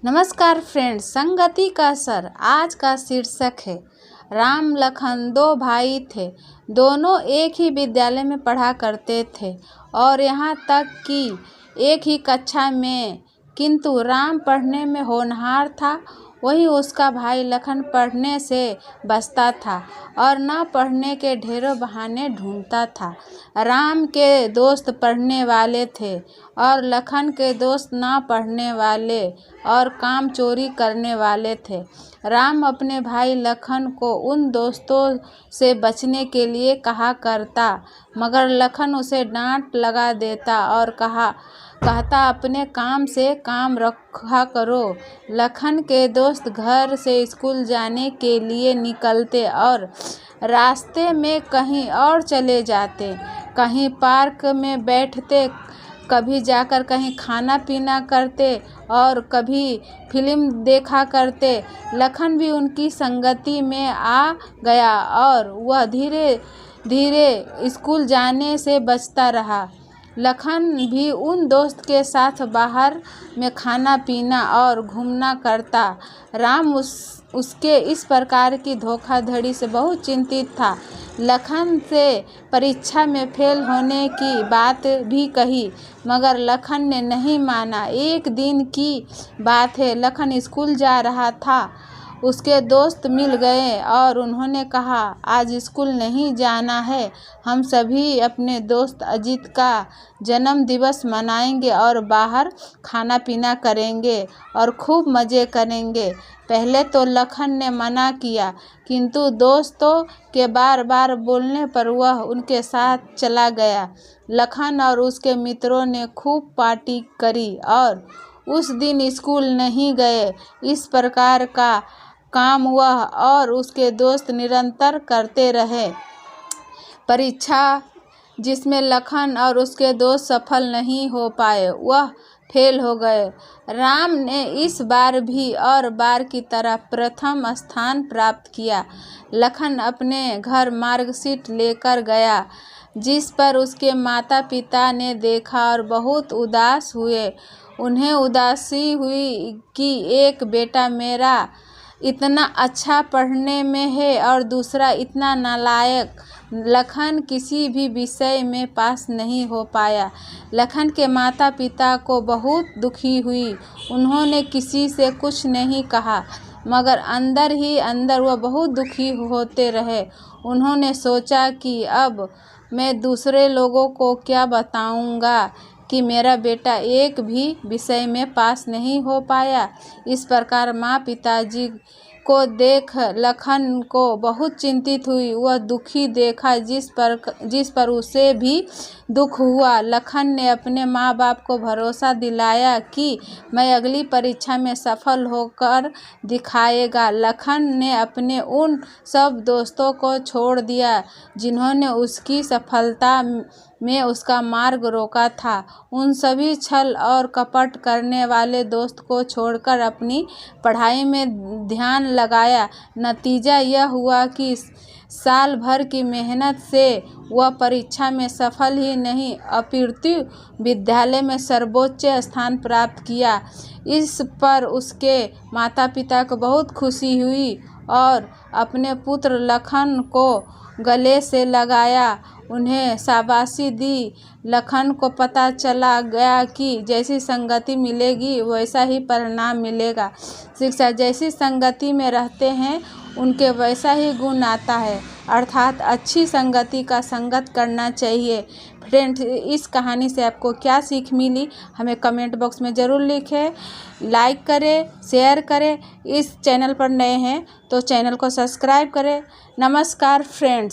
नमस्कार फ्रेंड्स, संगति का असर। आज का शीर्षक है राम लखन दो भाई थे। दोनों एक ही विद्यालय में पढ़ा करते थे और यहाँ तक कि एक ही कक्षा में, किंतु राम पढ़ने में होनहार था, वहीं उसका भाई लखन पढ़ने से बचता था और न पढ़ने के ढेरों बहाने ढूंढता था। राम के दोस्त पढ़ने वाले थे और लखन के दोस्त ना पढ़ने वाले और काम चोरी करने वाले थे। राम अपने भाई लखन को उन दोस्तों से बचने के लिए कहा करता, मगर लखन उसे डांट लगा देता और कहता अपने काम से काम रखा करो। लखन के दोस्त घर से स्कूल जाने के लिए निकलते और रास्ते में कहीं और चले जाते, कहीं पार्क में बैठते, कभी जाकर कहीं खाना पीना करते और कभी फिल्म देखा करते। लखन भी उनकी संगति में आ गया और वह धीरे धीरे स्कूल जाने से बचता रहा। लखन भी उन दोस्त के साथ बाहर में खाना पीना और घूमना करता। राम उसके इस प्रकार की धोखाधड़ी से बहुत चिंतित था। लखन से परीक्षा में फेल होने की बात भी कही, मगर लखन ने नहीं माना। एक दिन की बात है, लखन स्कूल जा रहा था, उसके दोस्त मिल गए और उन्होंने कहा, आज स्कूल नहीं जाना है, हम सभी अपने दोस्त अजीत का जन्म दिवस मनाएंगे और बाहर खाना पीना करेंगे और खूब मज़े करेंगे। पहले तो लखन ने मना किया, किंतु दोस्तों के बार बार बोलने पर वह उनके साथ चला गया। लखन और उसके मित्रों ने खूब पार्टी करी और उस दिन स्कूल नहीं गए। इस प्रकार का काम वह और उसके दोस्त निरंतर करते रहे। परीक्षा जिसमें लखन और उसके दोस्त सफल नहीं हो पाए, वह फेल हो गए। राम ने इस बार भी और बार की तरह प्रथम स्थान प्राप्त किया। लखन अपने घर मार्कशीट लेकर गया, जिस पर उसके माता पिता ने देखा और बहुत उदास हुए। उन्हें उदासी हुई कि एक बेटा मेरा इतना अच्छा पढ़ने में है और दूसरा इतना नालायक। लखन किसी भी विषय में पास नहीं हो पाया। लखन के माता पिता को बहुत दुखी हुई। उन्होंने किसी से कुछ नहीं कहा, मगर अंदर ही अंदर वह बहुत दुखी होते रहे। उन्होंने सोचा कि अब मैं दूसरे लोगों को क्या बताऊंगा कि मेरा बेटा एक भी विषय में पास नहीं हो पाया। इस प्रकार माँ पिताजी को देख लखन को बहुत चिंतित हुई। वह दुखी देखा, जिस पर उसे भी दुख हुआ। लखन ने अपने माँ बाप को भरोसा दिलाया कि मैं अगली परीक्षा में सफल होकर दिखाएगा। लखन ने अपने उन सब दोस्तों को छोड़ दिया जिन्होंने उसकी सफलता में उसका मार्ग रोका था। उन सभी छल और कपट करने वाले दोस्त को छोड़कर अपनी पढ़ाई में ध्यान लगाया। नतीजा यह हुआ कि साल भर की मेहनत से वह परीक्षा में सफल ही नहीं, अपितु विद्यालय में सर्वोच्च स्थान प्राप्त किया। इस पर उसके माता पिता को बहुत खुशी हुई और अपने पुत्र लखन को गले से लगाया, उन्हें शाबाशी दी। लखन को पता चला गया कि जैसी संगति मिलेगी वैसा ही परिणाम मिलेगा। शिक्षा जैसी संगति में रहते हैं उनके वैसा ही गुण आता है, अर्थात अच्छी संगति का संगत करना चाहिए। फ्रेंड्स, इस कहानी से आपको क्या सीख मिली हमें कमेंट बॉक्स में ज़रूर लिखें। लाइक करें, शेयर करें। इस चैनल पर नए हैं तो चैनल को सब्सक्राइब करें। नमस्कार फ्रेंड्स।